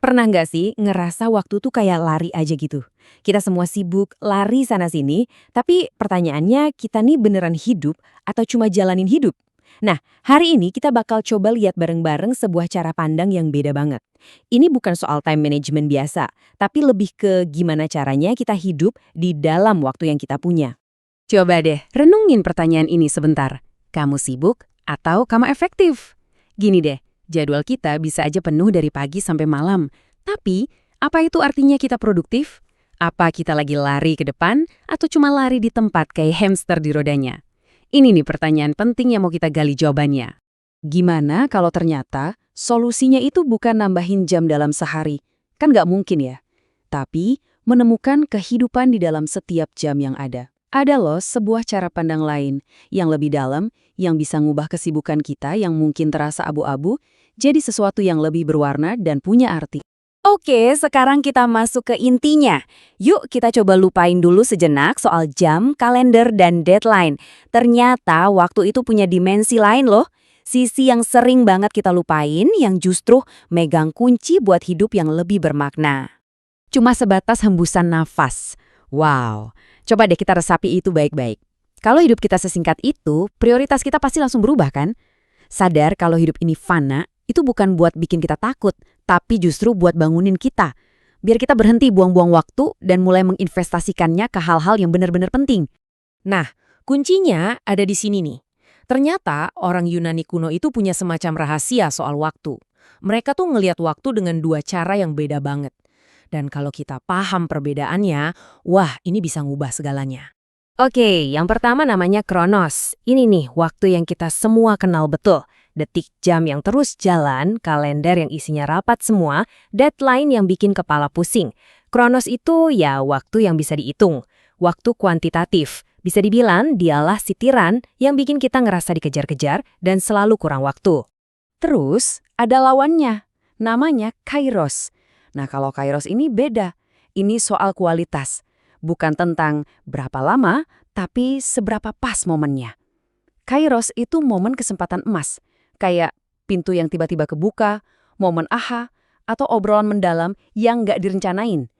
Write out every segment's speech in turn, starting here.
Pernah nggak sih ngerasa waktu tuh kayak lari aja gitu? Kita semua sibuk lari sana-sini, tapi pertanyaannya kita nih beneran hidup atau cuma jalanin hidup? Nah, hari ini kita bakal coba lihat bareng-bareng sebuah cara pandang yang beda banget. Ini bukan soal time management biasa, tapi lebih ke gimana caranya kita hidup di dalam waktu yang kita punya. Coba deh, renungin pertanyaan ini sebentar. Kamu sibuk atau kamu efektif? Gini deh, jadwal kita bisa aja penuh dari pagi sampai malam. Tapi, apa itu artinya kita produktif? Apa kita lagi lari ke depan atau cuma lari di tempat kayak hamster di rodanya? Ini nih pertanyaan penting yang mau kita gali jawabannya. Gimana kalau ternyata solusinya itu bukan nambahin jam dalam sehari? Kan nggak mungkin ya. Tapi, menemukan kehidupan di dalam setiap jam yang ada. Ada loh sebuah cara pandang lain yang lebih dalam, yang bisa ngubah kesibukan kita yang mungkin terasa abu-abu, jadi sesuatu yang lebih berwarna dan punya arti. Oke, sekarang kita masuk ke intinya. Yuk kita coba lupain dulu sejenak soal jam, kalender, dan deadline. Ternyata waktu itu punya dimensi lain loh. Sisi yang sering banget kita lupain yang justru megang kunci buat hidup yang lebih bermakna. Cuma sebatas hembusan nafas. Wow, coba deh kita resapi itu baik-baik. Kalau hidup kita sesingkat itu, prioritas kita pasti langsung berubah kan? Sadar kalau hidup ini fana, itu bukan buat bikin kita takut, tapi justru buat bangunin kita. Biar kita berhenti buang-buang waktu dan mulai menginvestasikannya ke hal-hal yang benar-benar penting. Nah, kuncinya ada di sini nih. Ternyata orang Yunani kuno itu punya semacam rahasia soal waktu. Mereka tuh ngelihat waktu dengan dua cara yang beda banget. Dan kalau kita paham perbedaannya, wah ini bisa ngubah segalanya. Oke, yang pertama namanya Kronos. Ini nih waktu yang kita semua kenal betul. Detik jam yang terus jalan, kalender yang isinya rapat semua, deadline yang bikin kepala pusing. Kronos itu ya waktu yang bisa dihitung. Waktu kuantitatif. Bisa dibilang dialah si tiran yang bikin kita ngerasa dikejar-kejar dan selalu kurang waktu. Terus ada lawannya, namanya Kairos. Nah kalau Kairos ini beda, ini soal kualitas. Bukan tentang berapa lama, tapi seberapa pas momennya. Kairos itu momen kesempatan emas, kayak pintu yang tiba-tiba kebuka, momen aha, atau obrolan mendalam yang nggak direncanain.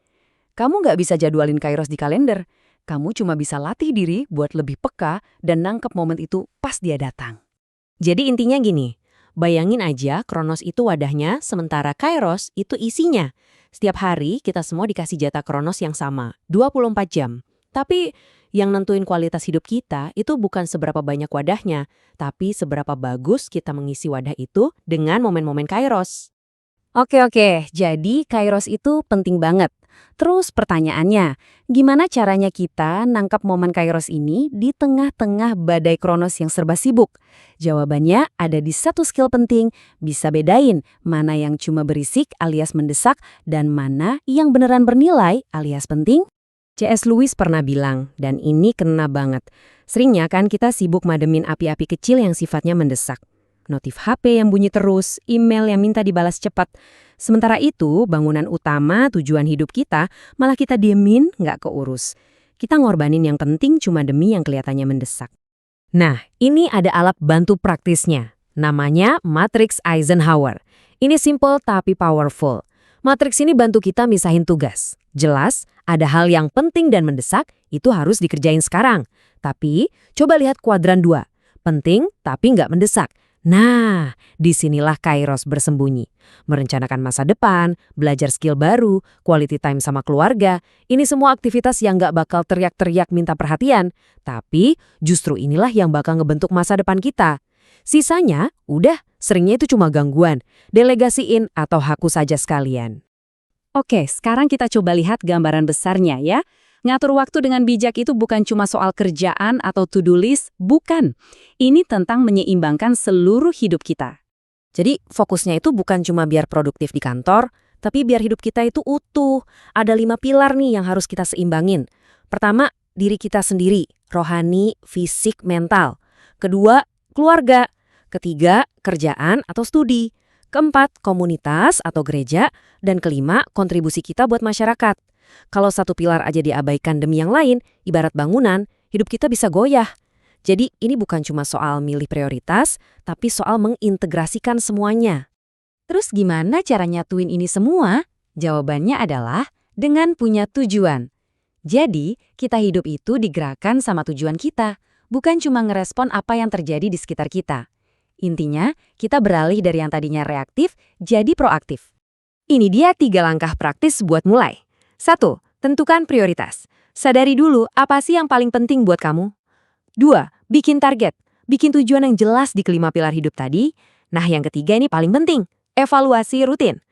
Kamu nggak bisa jadwalin Kairos di kalender, kamu cuma bisa latih diri buat lebih peka dan nangkep momen itu pas dia datang. Jadi intinya gini, bayangin aja Kronos itu wadahnya, sementara Kairos itu isinya. Setiap hari kita semua dikasih jatah Kronos yang sama, 24 jam. Tapi yang nentuin kualitas hidup kita itu bukan seberapa banyak wadahnya, tapi seberapa bagus kita mengisi wadah itu dengan momen-momen Kairos. Oke, jadi Kairos itu penting banget. Terus pertanyaannya, gimana caranya kita nangkap momen Kairos ini di tengah-tengah badai Kronos yang serba sibuk? Jawabannya ada di satu skill penting, bisa bedain mana yang cuma berisik alias mendesak dan mana yang beneran bernilai alias penting. C.S. Lewis pernah bilang, dan ini kena banget, seringnya kan kita sibuk mademin api-api kecil yang sifatnya mendesak. Notif HP yang bunyi terus, email yang minta dibalas cepat. Sementara itu, bangunan utama tujuan hidup kita malah kita diemin nggak keurus. Kita ngorbanin yang penting cuma demi yang kelihatannya mendesak. Nah, ini ada alat bantu praktisnya. Namanya Matrix Eisenhower. Ini simple tapi powerful. Matrix ini bantu kita misahin tugas. Jelas, ada hal yang penting dan mendesak, itu harus dikerjain sekarang. Tapi, coba lihat kuadran 2. Penting tapi nggak mendesak. Nah, disinilah Kairos bersembunyi. Merencanakan masa depan, belajar skill baru, quality time sama keluarga. Ini semua aktivitas yang nggak bakal teriak-teriak minta perhatian. Tapi justru inilah yang bakal ngebentuk masa depan kita. Sisanya, udah, seringnya itu cuma gangguan. Delegasiin atau hapus saja sekalian. Oke, sekarang kita coba lihat gambaran besarnya ya. Ngatur waktu dengan bijak itu bukan cuma soal kerjaan atau to-do list, bukan. Ini tentang menyeimbangkan seluruh hidup kita. Jadi fokusnya itu bukan cuma biar produktif di kantor, tapi biar hidup kita itu utuh. Ada 5 pilar nih yang harus kita seimbangin. Pertama, diri kita sendiri, rohani, fisik, mental. Kedua, keluarga. Ketiga, kerjaan atau studi. Keempat, komunitas atau gereja. Dan kelima, kontribusi kita buat masyarakat. Kalau satu pilar aja diabaikan demi yang lain, ibarat bangunan, hidup kita bisa goyah. Jadi ini bukan cuma soal milih prioritas, tapi soal mengintegrasikan semuanya. Terus gimana cara nyatuin ini semua? Jawabannya adalah dengan punya tujuan. Jadi, kita hidup itu digerakkan sama tujuan kita, bukan cuma ngerespon apa yang terjadi di sekitar kita. Intinya, kita beralih dari yang tadinya reaktif jadi proaktif. Ini dia 3 langkah praktis buat mulai. 1. Tentukan prioritas. Sadari dulu apa sih yang paling penting buat kamu. 2. Bikin target. Bikin tujuan yang jelas di kelima pilar hidup tadi. Nah, yang ketiga ini paling penting. Evaluasi rutin.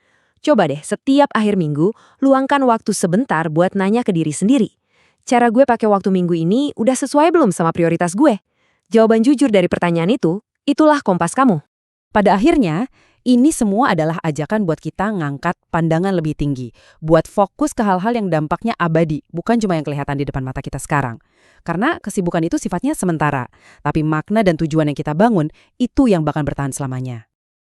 Coba deh, setiap akhir minggu, luangkan waktu sebentar buat nanya ke diri sendiri. Cara gue pakai waktu minggu ini udah sesuai belum sama prioritas gue? Jawaban jujur dari pertanyaan itu, itulah kompas kamu. Pada akhirnya, ini semua adalah ajakan buat kita ngangkat pandangan lebih tinggi, buat fokus ke hal-hal yang dampaknya abadi, bukan cuma yang kelihatan di depan mata kita sekarang. Karena kesibukan itu sifatnya sementara, tapi makna dan tujuan yang kita bangun, itu yang bakal bertahan selamanya.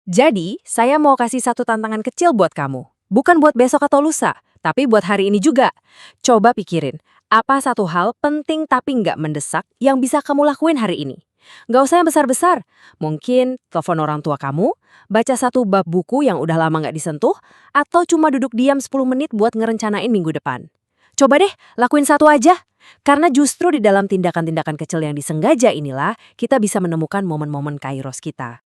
Jadi, saya mau kasih satu tantangan kecil buat kamu. Bukan buat besok atau lusa, tapi buat hari ini juga. Coba pikirin, apa satu hal penting tapi nggak mendesak yang bisa kamu lakuin hari ini? Nggak usah yang besar-besar. Mungkin telepon orang tua kamu, baca satu bab buku yang udah lama nggak disentuh, atau cuma duduk diam 10 menit buat ngerencanain minggu depan. Coba deh, lakuin satu aja. Karena justru di dalam tindakan-tindakan kecil yang disengaja inilah, kita bisa menemukan momen-momen kairos kita.